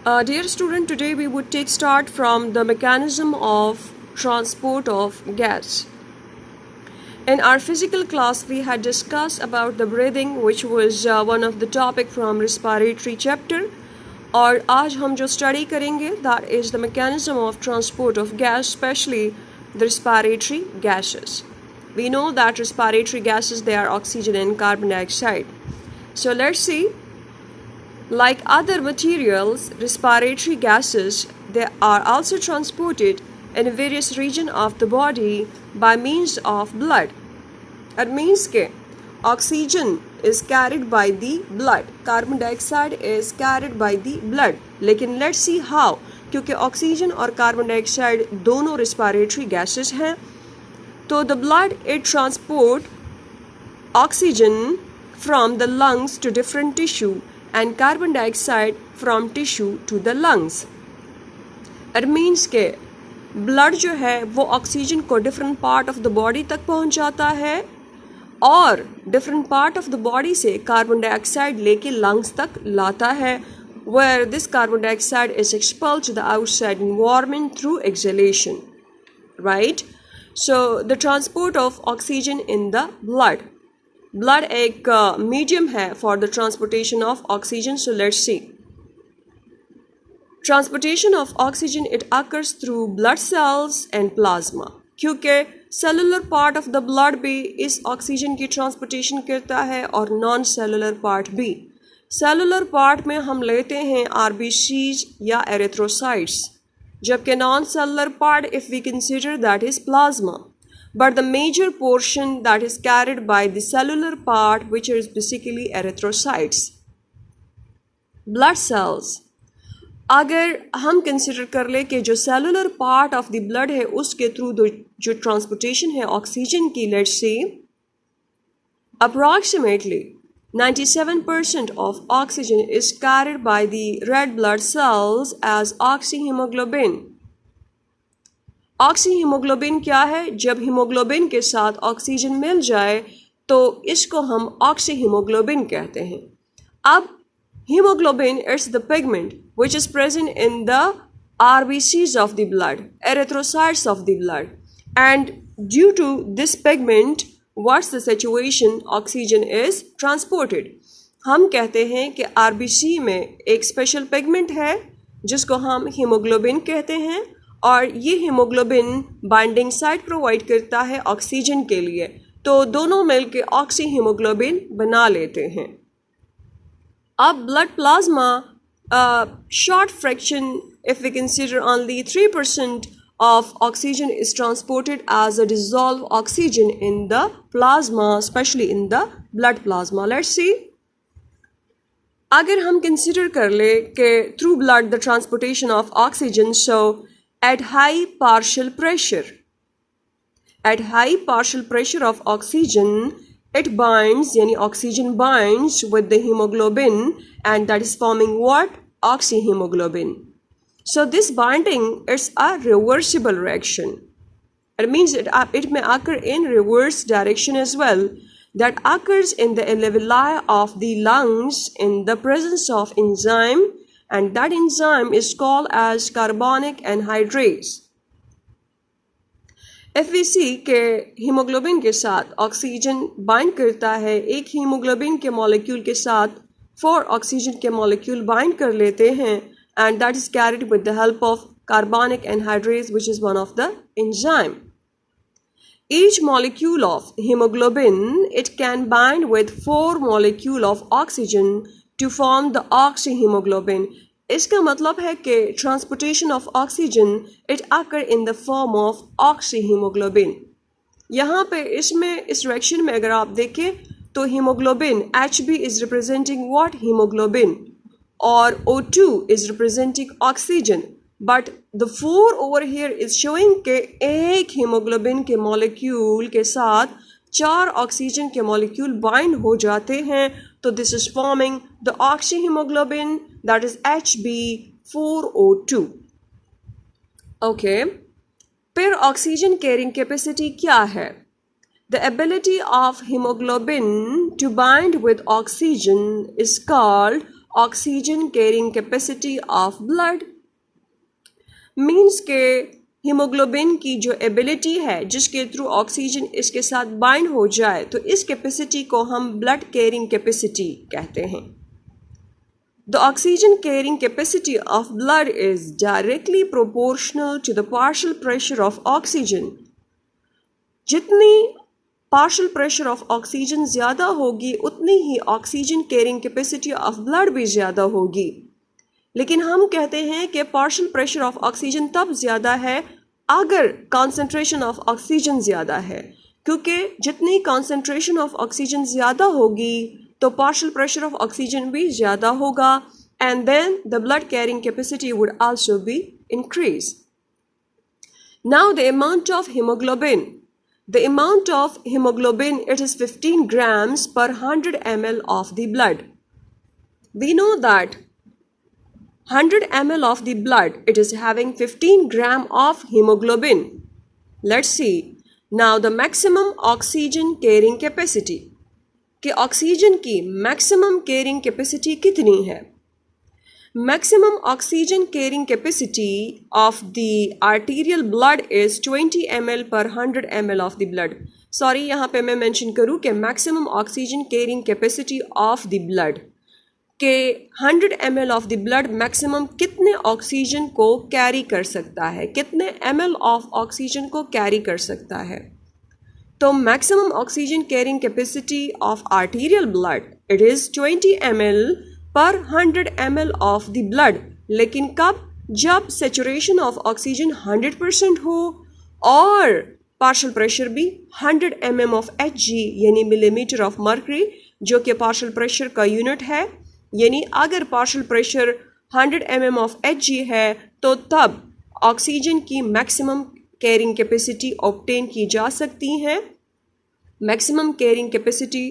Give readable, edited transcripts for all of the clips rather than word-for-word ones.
Dear student, today we would take start from the mechanism of transport of gas. In our physical class, we had discussed about the breathing, which was one of the topic from respiratory chapter. और आज हम जो study करेंगे, that is the mechanism of transport of gas, especially the respiratory gases. We know that respiratory gases, they are oxygen and carbon dioxide. So let's see. Like other materials, respiratory gases, they are also transported in various regions of the body by means of blood. It means that oxygen is carried by the blood, carbon dioxide is carried by the blood. लेकिन let's see how, क्योंकि oxygen और carbon dioxide दोनों respiratory gases हैं, तो the blood it transport oxygen from the lungs to different tissue and carbon dioxide from tissue to the lungs. It means के blood जो है वो oxygen को different part of the body तक पहुंचाता है और different part of the body से carbon dioxide लेके lungs तक लाता है, where this carbon dioxide is expelled to the outside environment through exhalation, right? So the transport of oxygen in the blood. Blood एक medium है for the transportation of oxygen. So let's see. Transportation of oxygen, it occurs through blood cells and plasma. क्योंकि cellular part of the blood भी इस oxygen की transportation करता है और non-cellular part भी. Cellular part में हम लेते हैं RBCs या erythrocytes, जबकि non-cellular part if we consider that is plasma. But the major portion that is carried by the cellular part, which is basically erythrocytes. Blood cells. अगर हम consider कर ले कि जो cellular part of the blood है उसके through जो transportation है ऑक्सीजन की, let's say approximately 97% of oxygen is carried by the red blood cells as oxyhemoglobin. Oxyhaemoglobin क्या है? जब हीमोग्लोबिन के साथ ऑक्सीजन मिल जाए तो इसको हम ऑक्सीहीमोग्लोबिन कहते हैं. अब haemoglobin it's the pigment which is present in the RBCs of the blood, erythrocytes of the blood, and due to this pigment what's the situation? Oxygen is transported. हम कहते हैं कि RBC में एक स्पेशल पिगमेंट है जिसको हम haemoglobin कहते हैं और ये हीमोग्लोबिन बाइंडिंग साइट प्रोवाइड करता है ऑक्सीजन के लिए, तो दोनों मिलकर ऑक्सीहीमोग्लोबिन बना लेते हैं. अब blood plasma short fraction, if we consider only 3% of oxygen is transported as a dissolved oxygen in the plasma, especially in the blood plasma. Let's see. अगर हम consider कर ले कि through blood the transportation of oxygen, so at high partial pressure of oxygen, it binds, यानी oxygen binds with the hemoglobin and that is forming what? Oxyhemoglobin. So this binding is a reversible reaction. It means it may occur in reverse direction as well. That occurs in the alveoli of the lungs in the presence of enzyme, and that enzyme is called as carbonic anhydrase. If we see कि haemoglobin के साथ oxygen bind करता है, एक haemoglobin के molecule के साथ 4 oxygen के मॉलिक्यूल बाइंड कर लेते हैं, and that is carried with the help of carbonic anhydrase, which is one of the enzyme. Each molecule of hemoglobin, it can bind with 4 molecule of oxygen to form the oxyhemoglobin. इसका मतलब है कि transportation of oxygen it occur in the form of oxyhaemoglobin. यहाँ पे इसमें इस reaction में अगर आप देखें तो haemoglobin HB is representing what? Haemoglobin, और O2 is representing oxygen, but the 4 over here is showing के एक हीमोग्लोबिन के मॉलिक्यूल के साथ 4 ऑक्सीजन के मॉलिक्यूल बाइंड हो जाते हैं, तो this is forming the oxyhaemoglobin, that is HB4O2. Okay, फिर ऑक्सीजन कैरिंग कैपेसिटी क्या है? The ability of hemoglobin to bind with oxygen is called oxygen carrying capacity of blood. Means के haemoglobin की जो एबिलिटी है जिसके थ्रू ऑक्सीजन इसके साथ बाइंड हो जाए, तो इस कैपेसिटी को हम ब्लड कैरिंग कैपेसिटी कहते हैं। The oxygen carrying capacity of blood is directly proportional to the partial pressure of oxygen. जितनी पार्शियल प्रेशर ऑफ ऑक्सीजन ज़्यादा होगी उतनी ही oxygen carrying capacity of blood भी ज़्यादा होगी। लेकिन हम कहते हैं कि पार्शियल प्रेशर ऑफ ऑक्सीजन तब ज़्यादा है अगर कॉन्सेंट्रेशन ऑफ ऑक्सीजन ज़्यादा है, क्योंकि जितनी कॉन्सेंट्रेशन ऑफ ऑक्सीजन ज़्यादा होगी तो पार्शियल प्रेशर ऑफ ऑक्सीजन भी ज़्यादा होगा, and then the blood carrying capacity would also be increase. Now the amount of haemoglobin, the amount of hemoglobin, it is 15 grams per 100 ml of the blood. We know that 100 ml of the blood, it is having 15 gram of hemoglobin. Let's see now the maximum oxygen carrying capacity, कि oxygen की maximum carrying capacity कितनी है। Maximum oxygen carrying capacity of the arterial blood is 20 ml per 100 ml of the blood. Sorry, यहाँ पे मैं mention करूँ कि maximum oxygen carrying capacity of the blood के 100 ml of the blood maximum कितने oxygen को कैरी कर सकता है, कितने ml of ऑक्सीजन को कैरी कर सकता है। तो maximum oxygen carrying capacity of arterial blood, it is 20 ml पर 100 ml ऑफ द ब्लड। लेकिन कब? जब सेचुरेशन ऑफ ऑक्सीजन 100% हो और पार्शियल प्रेशर भी 100 mm ऑफ Hg यानी मिलीमीटर ऑफ मर्करी, जो कि पार्शियल प्रेशर का यूनिट है। यानी अगर partial pressure 100 mm of Hg है तो तब ऑक्सीजन की मैक्सिमम कैरिंग कैपेसिटी ऑब्टेन की जा सकती है। Maximum carrying capacity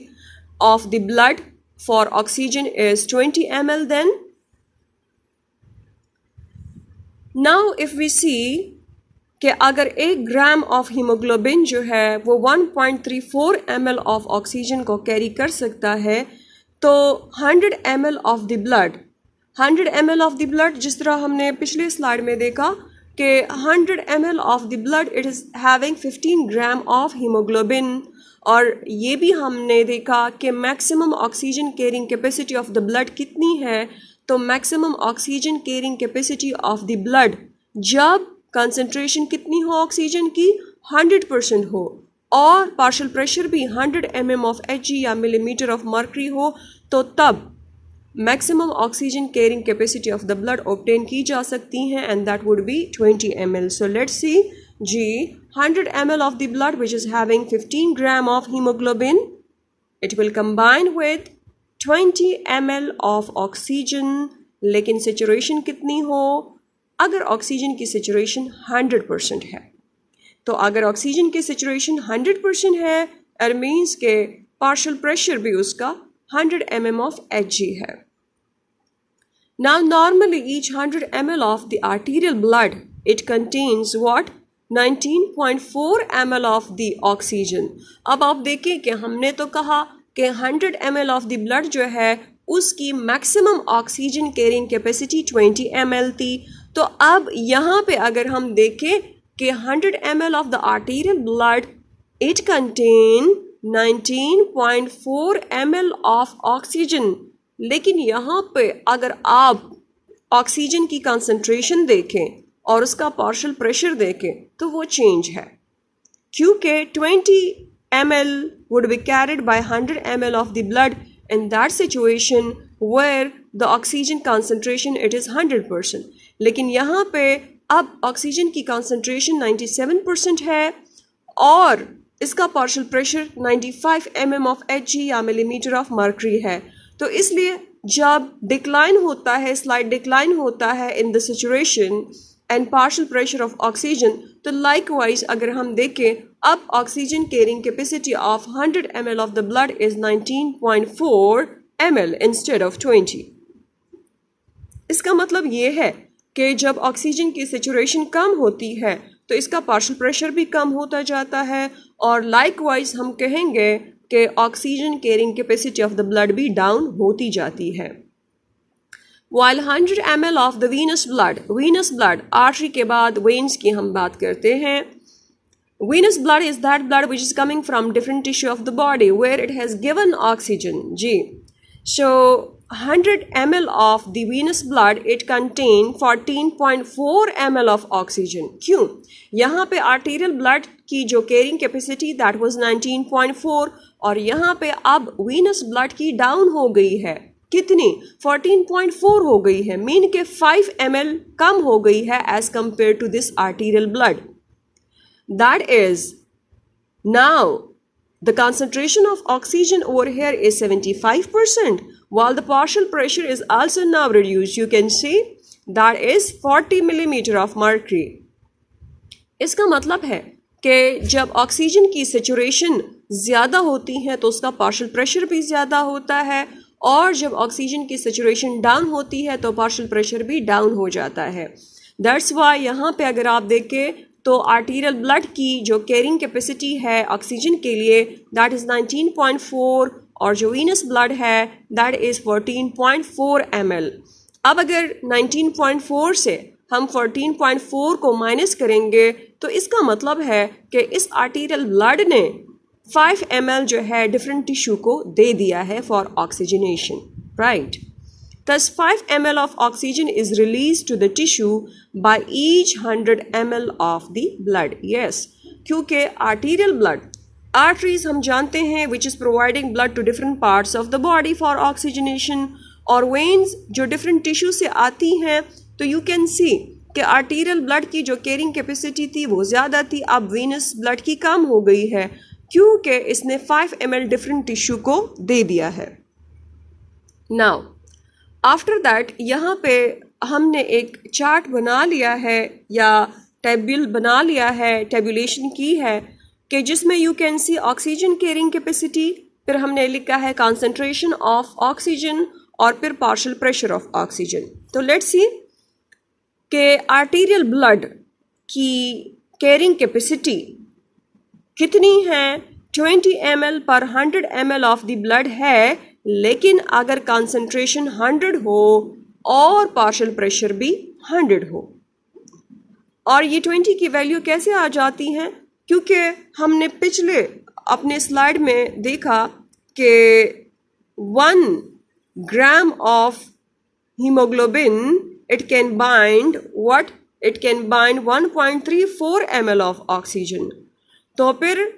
of the blood for oxygen is 20 ml then. Now if we see कि अगर 1 ग्राम ऑफ हीमोग्लोबिन जो है वो 1.34 ml ऑफ ऑक्सीजन को कैरी कर सकता है, तो 100 ml of the blood, 100 ml of the blood जिस तरह हमने पिछले स्लाइड में देखा कि 100 ml of the blood it is having 15 gram of haemoglobin, और ये भी हमने देखा कि maximum oxygen carrying capacity of the blood कितनी है। तो maximum oxygen carrying capacity of the blood जब कंसंट्रेशन कितनी हो ऑक्सीजन की 100% हो और पार्शियल प्रेशर भी 100 mm ऑफ Hg या मिलीमीटर ऑफ मर्करी हो, तो तब maximum oxygen carrying capacity of the blood obtain की जा सकती हैं, and that would be 20 ml. So let's see G, 100 ml of the blood which is having 15 gram of hemoglobin, it will combine with 20 ml of oxygen, लेकिन saturation कितनी हो? अगर oxygen की saturation 100% है, तो अगर ऑक्सीजन की saturation 100% है, it means के partial pressure भी उसका 100 mm of Hg है। Now normally each 100 ml of the arterial blood, it contains what? 19.4 ml of the oxygen. अब आप देखें कि हमने तो कहा कि 100 ml ऑफ द ब्लड जो है उसकी maximum oxygen carrying capacity 20 ml थी। तो अब यहाँ पे अगर हम देखें कि 100 ml of the arterial blood it contain 19.4 ml of oxygen, लेकिन यहाँ पे अगर आप ऑक्सीजन की कंसंट्रेशन देखें और उसका पार्शियल प्रेशर देखें तो वो चेंज है, क्योंकि 20 ml would be carried by 100 ml of the blood in that situation where the oxygen concentration it is 100%. लेकिन यहाँ पे अब ऑक्सीजन की कंसंट्रेशन 97% है और इसका partial pressure 95 mm of Hg या मिलीमीटर ऑफ मर्करी है। तो इसलिए जब डिक्लाइन होता है, स्लाइड डिक्लाइन होता है in the saturation and partial pressure of oxygen, तो लाइकवाइज अगर हम देखें अब oxygen carrying capacity of 100 ml of the blood is 19.4 ml instead of 20। इसका मतलब ये है कि जब ऑक्सीजन की सैचुरेशन कम होती है तो इसका पार्शियल प्रेशर भी कम होता जाता है, और लाइकवाइज हम कहेंगे कि oxygen carrying capacity of the blood भी डाउन होती जाती है। while 100 ml of the venous blood artery के बाद veins की हम बात करते हैं. Venous blood is that blood which is coming from different tissue of the body where it has given oxygen. Ji. So 100 ml of the venous blood it contain 14.4 ml of oxygen. क्यों? यहाँ पे arterial blood की जो carrying capacity that was 19.4 और यहाँ पे अब venous blood की down हो गई है. कितनी? 14.4 हो गई है. मीन के 5 ml कम हो गई है as compared to this arterial blood. That is, now the concentration of oxygen over here is 75%, while the partial pressure is also now reduced. You can see that is 40 millimeter of mercury. इसका मतलब है कि जब oxygen की saturation ज़्यादा होती है तो उसका पार्शियल प्रेशर भी ज़्यादा होता है, और जब ऑक्सीजन की सेचुरेशन डाउन होती है तो पार्शियल प्रेशर भी डाउन हो जाता है. दैट्स वाई यहाँ पे अगर आप देखें तो आर्टीरियल ब्लड की जो कैरिंग कैपेसिटी है ऑक्सीजन के लिए दैट इज़ 19.4 और जो वीनस ब्लड है दैट इज़ 14.4 ml. अब अगर 19.4 से हम 14.4 को माइनस करेंगे तो इसका मतलब है कि इस आर्टीरियल ब्लड ने 5 ml जो है डिफरेंट टिश्यू को दे दिया है for oxygenation, right. Thus 5 ml of oxygen is released to the tissue by each 100 ml of the blood. Yes, क्योंकि arterial blood, arteries हम जानते हैं which is providing blood to different parts of the body for oxygenation, और veins जो different tissue से आती हैं, तो you can see कि arterial blood की जो carrying capacity थी वो ज़्यादा थी, अब venous blood की कम हो गई है क्योंकि इसने 5 ml different tissue को दे दिया है. Now आफ्टर दैट यहाँ पे हमने एक चार्ट बना लिया है या टेबल बना लिया है, टेबुलेशन की है कि जिसमें you can C oxygen carrying capacity, फिर हमने लिखा है कंसंट्रेशन ऑफ ऑक्सीजन और फिर पार्शियल प्रेशर ऑफ ऑक्सीजन. तो लेट्स सी कि आर्टीरियल ब्लड की कैरिंग कैपेसिटी कितनी है. 20 ml पर 100 ml ऑफ द ब्लड है, लेकिन अगर कंसंट्रेशन 100 हो और पार्शियल प्रेशर भी 100 हो. और ये 20 की वैल्यू कैसे आ जाती हैं? क्योंकि हमने पिछले अपने स्लाइड में देखा कि 1 gram of haemoglobin it can bind what, it can bind 1.34 ml of oxygen. तो फिर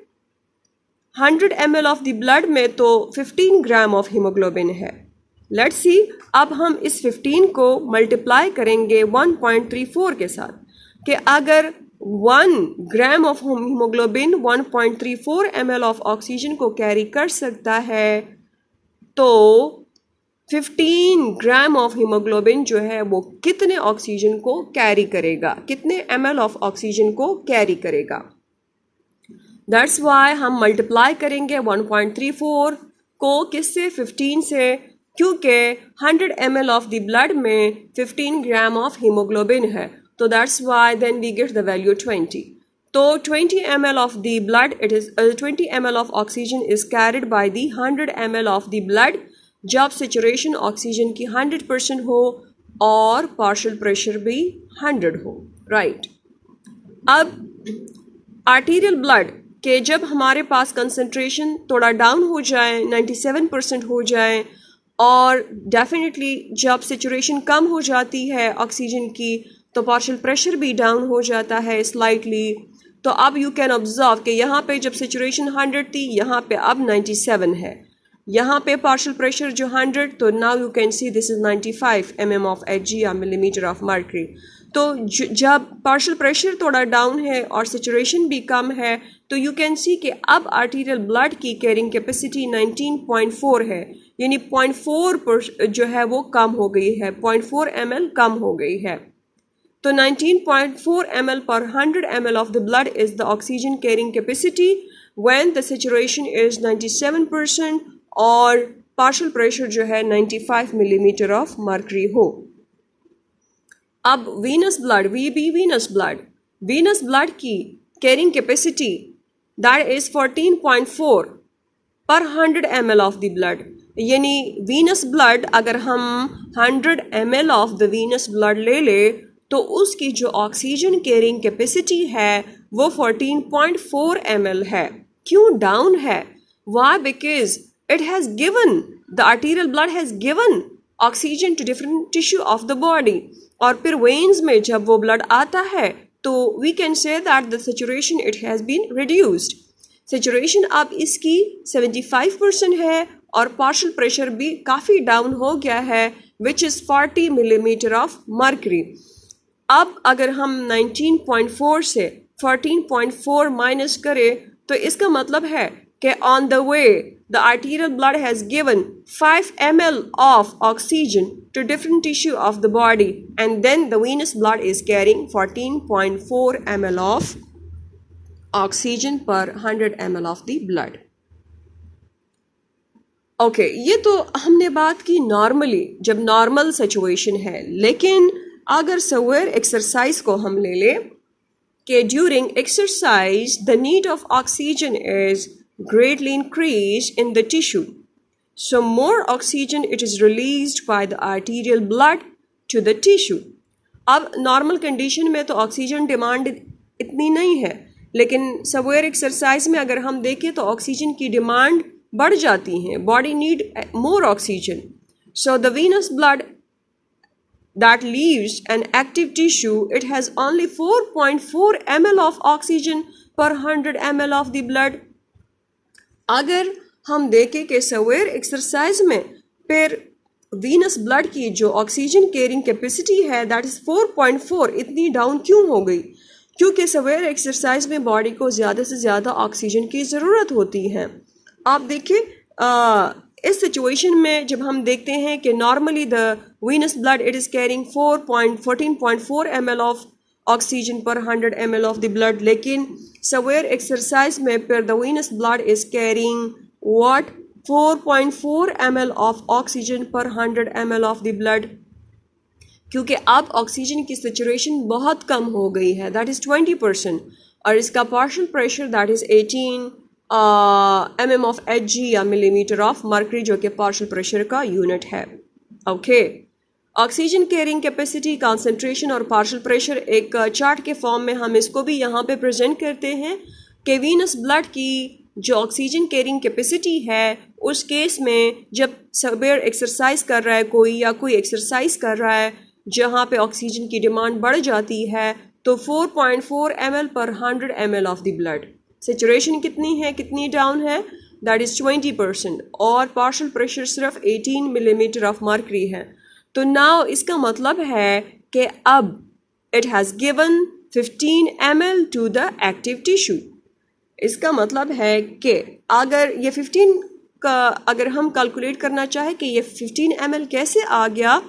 100 ml ऑफ द ब्लड में तो 15 ग्राम ऑफ हीमोग्लोबिन है. लेट्स सी, अब हम इस 15 को मल्टीप्लाई करेंगे 1.34 के साथ कि अगर 1 gram of haemoglobin 1.34 ml of oxygen को कैरी कर सकता है तो 15 ग्राम ऑफ हीमोग्लोबिन जो है वो कितने ऑक्सीजन को कैरी करेगा, कितने ml ऑफ ऑक्सीजन को कैरी करेगा. दैट्स वाई हम मल्टीप्लाई करेंगे 1.34 को किससे, 15 से, क्योंकि 100 ml ऑफ द ब्लड में 15 ग्राम ऑफ हीमोग्लोबिन है. तो that's why then we get the value 20. तो 20 ml of the blood it is 20 ml of oxygen is carried by the 100 ml of the blood जब saturation oxygen की 100% हो और partial pressure भी 100 हो, right. अब आर्टीरियल ब्लड कि जब हमारे पास कंसंट्रेशन थोड़ा डाउन हो जाए, 97% हो जाए, और डेफिनेटली जब सेचुरेशन कम हो जाती है ऑक्सीजन की तो पार्शियल प्रेशर भी डाउन हो जाता है स्लाइटली. तो अब यू कैन ऑब्जर्व कि यहाँ पे जब सेचुरेशन 100 थी, यहाँ पे अब 97 है. यहाँ पे पार्शियल प्रेशर जो 100, तो now you can see this is 95 mm of Hg या मिलीमीटर ऑफ मर्करी. तो जब पार्शियल प्रेशर थोड़ा डाउन है और सेचुरेशन भी कम है तो यू कैन सी कि अब आर्टीरियल ब्लड की कैरिंग कैपेसिटी 19.4 है, यानी 0.4 जो है वो कम हो गई है, 0.4 ml कम हो गई है. तो 19.4 ml per 100 ml of the blood is the oxygen carrying capacity when the saturation is 97% और partial pressure जो है 95 millimeter of mercury हो. अब venous blood की carrying capacity that is 14.4 per 100 ml of the blood. यानी venous blood, अगर हम 100 ml of the venous blood ले ले तो उसकी जो ऑक्सीजन कैरिंग कैपेसिटी है वो 14.4 ml है। क्यों डाउन है? Why? Because it has given, the arterial blood has given oxygen to different tissue of the body, और फिर veins में जब वो blood आता है तो we can say that the saturation it has been reduced. Saturation अब इसकी 75% है और partial pressure भी काफ़ी डाउन हो गया है which is 40 millimeter of mercury. अब अगर हम 19.4 से 14.4 माइनस करें तो इसका मतलब है कि on the way the arterial blood has given 5 ml of oxygen to different tissue of the body, and then the venous blood is carrying 14.4 ml of oxygen per 100 ml of the blood. Okay ये तो हमने बात की normally, जब normal situation है। लेकिन अगर severe exercise को हम ले लें कि during exercise the need of oxygen is greatly increased in the tissue, so more oxygen it is released by the arterial blood to the tissue. अब नॉर्मल कंडीशन में तो ऑक्सीजन डिमांड इतनी नहीं है, लेकिन सवेयर एक्सरसाइज में अगर हम देखें तो ऑक्सीजन की डिमांड बढ़ जाती है। Body need more oxygen, so the venous blood that leaves an active tissue it has only 4.4 ml of oxygen per 100 ml of the blood. अगर हम देखें कि सवेयर एक्सरसाइज में फिर वीनस ब्लड की जो ऑक्सीजन कैरिंग कैपेसिटी है that is 4.4 इतनी डाउन क्यों हो गई? क्योंकि सवेयर एक्सरसाइज में बॉडी को ज़्यादा से ज़्यादा ऑक्सीजन की ज़रूरत होती है। आप देखिए इस सिचुएशन में जब हम देखते हैं कि normally the venous blood it is carrying 14.4 ml of oxygen पर 100 ml ऑफ द ब्लड, लेकिन सवेयर एक्सरसाइज में फिर the venous blood is carrying what 4.4 ml of oxygen पर 100 ml ऑफ द ब्लड, क्योंकि अब ऑक्सीजन की सैचुरेशन बहुत कम हो गई है दैट इज़ 20%, और इसका partial pressure that is 18 mm of Hg या मिलीमीटर ऑफ मर्करी जो कि पार्शियल प्रेशर का यूनिट है। Okay oxygen carrying capacity, concentration और पार्शियल प्रेशर एक चार्ट के फॉर्म में हम इसको भी यहाँ पे प्रेजेंट करते हैं कि वीनस ब्लड की जो ऑक्सीजन कैरिंग कैपेसिटी है उस केस में जब सवेयर एक्सरसाइज कर रहा है कोई या कोई एक्सरसाइज कर रहा है जहाँ पे ऑक्सीजन की डिमांड बढ़ जाती है तो 4.4 ml पर 100 ml of the blood. Saturation कितनी है, कितनी डाउन है? दैट इज़ 20%, और पार्शियल प्रेशर सिर्फ 18 मिलीमीटर ऑफ मर्करी है। तो नाउ इसका मतलब है कि अब it has given 15 ml to the active tissue. इसका मतलब है कि अगर ये 15 का अगर हम कैलकुलेट करना चाहें कि ये 15 ml कैसे आ गया,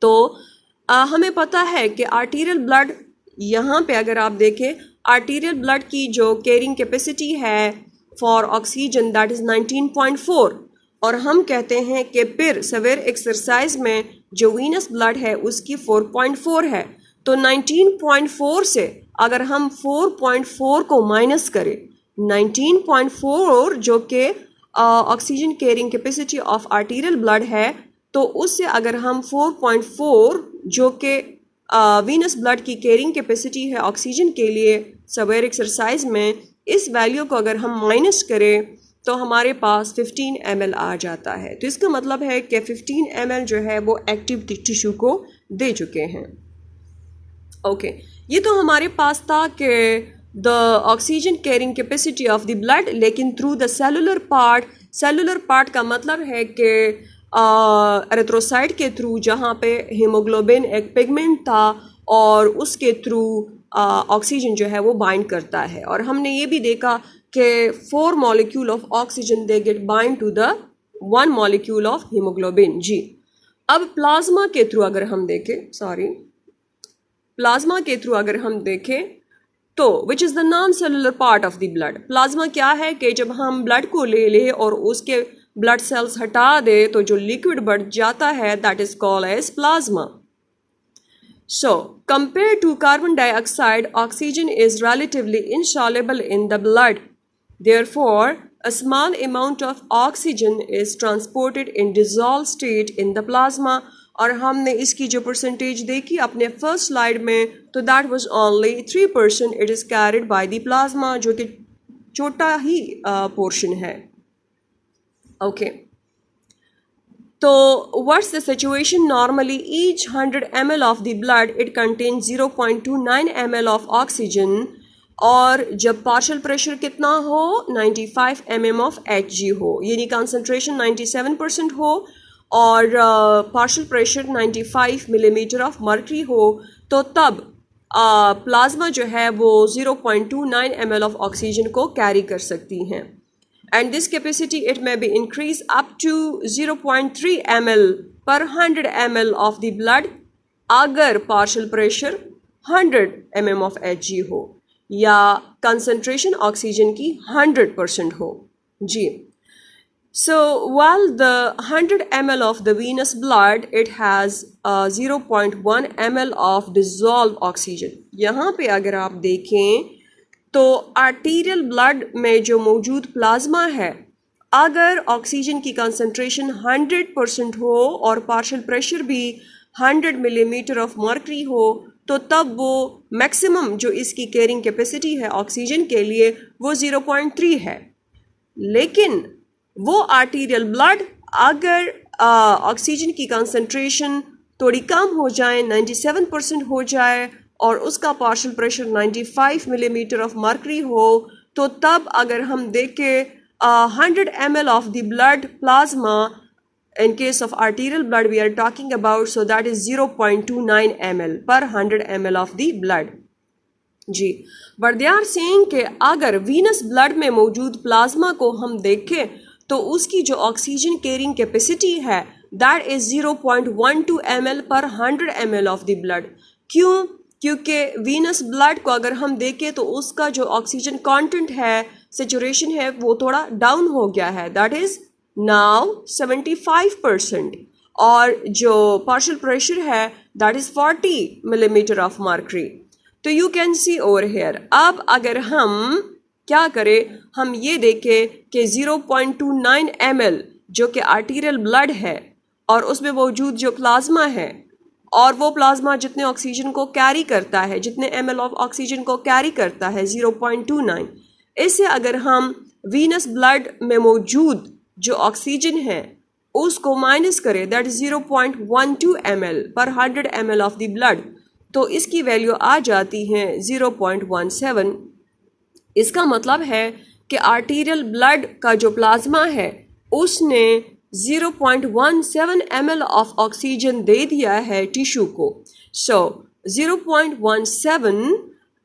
तो हमें पता है कि आर्टीरियल ब्लड यहाँ पे अगर आप देखें आर्टीरियल ब्लड की जो कैरिंग कैपेसिटी है फॉर ऑक्सीजन दैट इज़ 19.4, और हम कहते हैं कि फिर सवेयर एक्सरसाइज में जो वीनस ब्लड है उसकी 4.4 है। तो 19.4 से अगर हम 4.4 को माइनस करें, 19.4 जो कि oxygen carrying capacity of arterial blood है, तो उससे अगर हम 4.4 जो कि वीनस ब्लड की कैरिंग कैपेसिटी है ऑक्सीजन के लिए सवेयर एक्सरसाइज में, इस वैल्यू को अगर हम माइनस करें तो हमारे पास 15 ml आ जाता है। तो इसका मतलब है कि 15 ml जो है वो एक्टिव टिश्यू को दे चुके हैं। ओके ये तो हमारे पास था कि the oxygen carrying capacity of the blood, लेकिन थ्रू द सेलुलर पार्ट का मतलब है कि एरिथ्रोसाइट के थ्रू जहाँ पे हीमोग्लोबिन एक पिगमेंट था और उसके थ्रू ऑक्सीजन जो है वो बाइंड करता है, और हमने ये भी देखा कि 4 molecule of oxygen they get bind to the 1 molecule of haemoglobin. जी अब प्लाज्मा के थ्रू अगर हम देखें तो which is the non cellular part of the blood. Plasma क्या है कि जब हम ब्लड को ले लें और उसके ब्लड सेल्स हटा दे तो जो लिक्विड बढ़ जाता है that is called as plasma. So, compared to carbon dioxide, oxygen is relatively insoluble in the blood. Therefore, a small amount of oxygen is transported in dissolved state in the plasma. और हमने इसकी जो percentage देखी अपने first slide में, तो that was only 3%. It is carried by the plasma, जो कि छोटा ही पोर्शन है. ओके, तो what's the situation? Normally each 100 ml of the blood it contains 0.29 ml of oxygen. और जब पार्शल प्रेशर कितना हो, 95 mm of Hg हो, यानी कंसंट्रेशन 97% हो और partial pressure 95 millimetre of mercury हो, तो तब प्लाज्मा जो है वो 0.29 ml ऑफ ऑक्सीजन को कैरी कर सकती हैं. And this capacity it may be increased up to 0.3 ml per 100 ml of the blood अगर partial pressure 100 mm of Hg हो या concentration oxygen की 100% हो जी. So while the 100 ml of the venous blood it has 0.1 ml of dissolved oxygen. यहाँ पे अगर आप देखें तो आर्टीरियल ब्लड में जो मौजूद प्लाज्मा है, अगर ऑक्सीजन की कंसंट्रेशन 100% हो और पार्शियल प्रेशर भी 100 मिलीमीटर ऑफ मर्करी हो, तो तब वो मैक्सिमम जो इसकी कैरिंग कैपेसिटी है ऑक्सीजन के लिए वो 0.3 है. लेकिन वो आर्टीरियल ब्लड अगर ऑक्सीजन की कंसंट्रेशन थोड़ी कम हो जाए, 97% हो जाए और उसका partial pressure 95 millimetre of mercury हो, तो तब अगर हम देखें 100 ml of the blood plasma, in case of arterial blood we are talking about, so that is 0.29 ml per 100 ml of the blood जी. बट दे आर सेइंग कि अगर venous blood में मौजूद प्लाज्मा को हम देखें तो उसकी जो ऑक्सीजन कैरिंग कैपेसिटी है दैट इज 0.12 ml पर 100 ml ऑफ द ब्लड. क्यों? क्योंकि वीनस ब्लड को अगर हम देखें तो उसका जो ऑक्सीजन कंटेंट है, सेचुरेशन है, वो थोड़ा डाउन हो गया है, दैट इज नाउ 75%. और जो पार्शियल प्रेशर है that is 40 millimetre of mercury. तो you can see over here. अब अगर हम क्या करें, हम ये देखें कि 0.29 ml जो कि आर्टीरियल ब्लड है और उसमें मौजूद जो प्लाज्मा है, और वो प्लाज्मा जितने ऑक्सीजन को कैरी करता है, जितने ml ऑफ ऑक्सीजन को कैरी करता है 0.29, इससे अगर हम वीनस ब्लड में मौजूद जो ऑक्सीजन है उसको माइनस करें, दैट इज 0.12 ml पर 100 ml ऑफ द ब्लड, तो इसकी वैल्यू आ जाती है 0.17. इसका मतलब है कि आर्टीरियल ब्लड का जो प्लाज्मा है उसने 0.17 ml ऑफ ऑक्सीजन दे दिया है टिश्यू को. So 0.17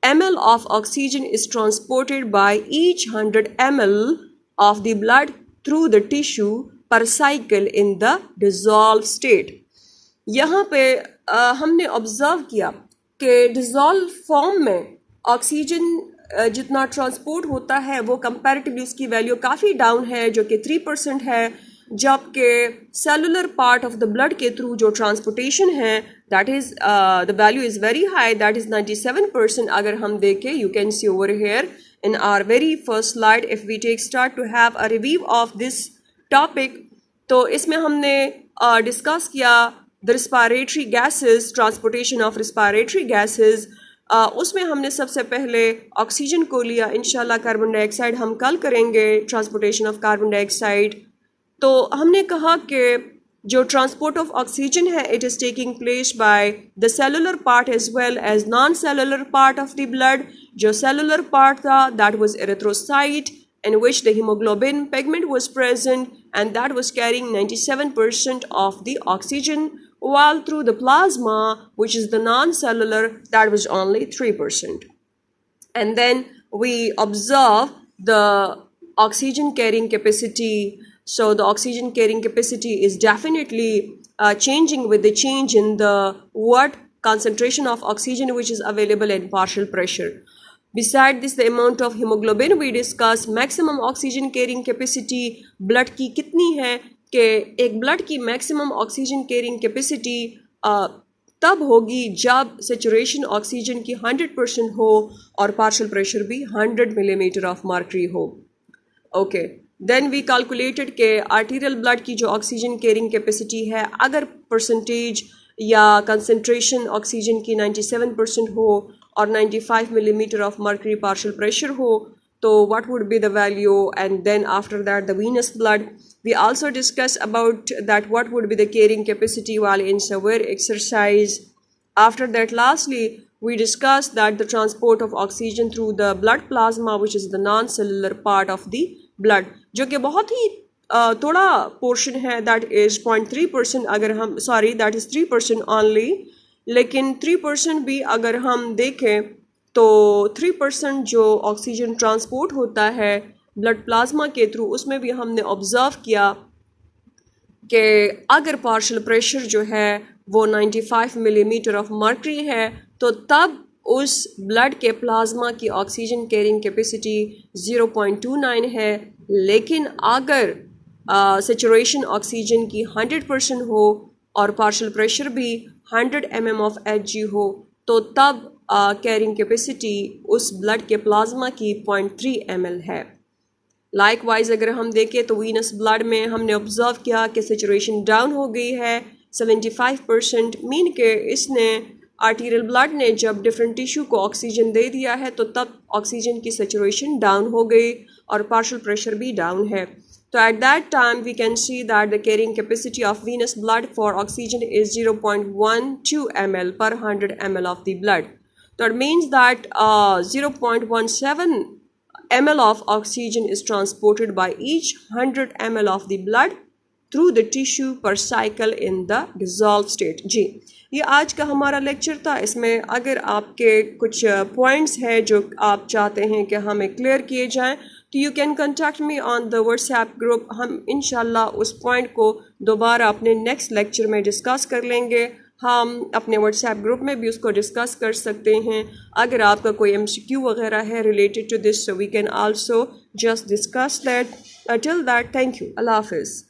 ml of oxygen is transported by each 100 ml of the blood through the tissue per cycle in the dissolve state. यहाँ पे हमने ऑब्जर्व किया कि डिजॉल्व फॉर्म में ऑक्सीजन जितना ट्रांसपोर्ट होता है वो कंपैरेटिवली उसकी वैल्यू काफ़ी डाउन है, जो कि 3% है, जबकि cellular part of the blood के थ्रू जो ट्रांसपोर्टेशन है that is the value is very high, that is 97%. अगर हम देखें, you can see over hair in our very first slide, if we take start to have a review of this topic, तो इसमें हमने discuss किया the respiratory gases, transportation of respiratory gases. उसमें हमने सबसे पहले ऑक्सीजन को लिया. इंशाल्लाह कार्बन डाइऑक्साइड हम कल करेंगे, ट्रांसपोर्टेशन ऑफ कार्बन डाइऑक्साइड. तो हमने कहा कि जो ट्रांसपोर्ट ऑफ ऑक्सीजन है it is taking place by the cellular part as well as non cellular part of the blood. जो सेलुलर पार्ट था that was erythrocyte in which the hemoglobin pigment was present and that was carrying 97% of the oxygen, while through the plasma, which is the non-cellular, that was only 3%. And then we observe the oxygen carrying capacity. So the oxygen carrying capacity is definitely changing with the change in the concentration of oxygen which is available in partial pressure. Beside this, the amount of hemoglobin we discuss, maximum oxygen carrying capacity blood की कितनी है कि एक blood की maximum oxygen carrying capacity तब होगी जब saturation oxygen की 100% हो और partial pressure भी 100 millimeter of mercury हो. Okay. देन वी कैलकुलेटेड के आर्टीरियल ब्लड की जो ऑक्सीजन कैरिंग कैपेसिटी है, अगर परसेंटेज या कंसंट्रेशन ऑक्सीजन की 97% हो और 95 millimetre of mercury partial pressure हो, तो what would be the value, and then after that the venous blood. We also discuss about that what would be the carrying capacity while in severe exercise. After that, lastly, we discussed that the transport of oxygen through the blood plasma, which is the non-cellular part of the blood, जो कि बहुत ही थोड़ा portion है, that is 0.3%, अगर हम that is 3% only, लेकिन 3% भी अगर हम देखें तो 3% जो ऑक्सीजन ट्रांसपोर्ट होता है ब्लड प्लाज्मा के थ्रू, उसमें भी हमने ऑब्ज़र्व किया कि अगर पार्शियल प्रेशर जो है वो 95 मिलीमीटर ऑफ मर्करी है, तो तब उस ब्लड के प्लाज्मा की ऑक्सीजन कैरिंग कैपेसिटी 0.29 है। लेकिन अगर सेचुरेशन ऑक्सीजन की 100% हो और पार्शियल प्रेशर भी 100 mm ऑफ Hg हो, तो तब कैरिंग कैपेसिटी उस ब्लड के प्लाज्मा की 0.3 ml है। लाइकवाइज अगर हम देखें तो वीनस ब्लड में हमने ऑब्जर्व किया कि सेचुरेशन डाउन हो गई है 75%, मीन के इसने आर्टीरियल ब्लड ने जब डिफरेंट टिश्यू को ऑक्सीजन दे दिया है तो तब ऑक्सीजन की सेचुरेशन डाउन हो गई और पार्शियल प्रेशर भी डाउन है। तो at that time we can see that the carrying capacity of venous blood for oxygen is 0.12 ml per 100 ml of the blood. So it means that 0.17 ml of oxygen is transported by each 100 ml of the blood through the tissue per cycle in the dissolved state. जी, ये आज का हमारा lecture था। इसमें अगर आपके कुछ points हैं जो आप चाहते हैं कि हमें क्लियर किए जाएं, तो you can contact me on the WhatsApp group. हम इंशाल्लाह उस पॉइंट को दोबारा अपने नेक्स्ट लेक्चर में डिस्कस कर लेंगे। हम अपने व्हाट्सएप ग्रुप में भी उसको डिस्कस कर सकते हैं। अगर आपका कोई MCQ वगैरह है related to this, so we can also just discuss that. Till that, thank you, अल्लाह हाफिज़।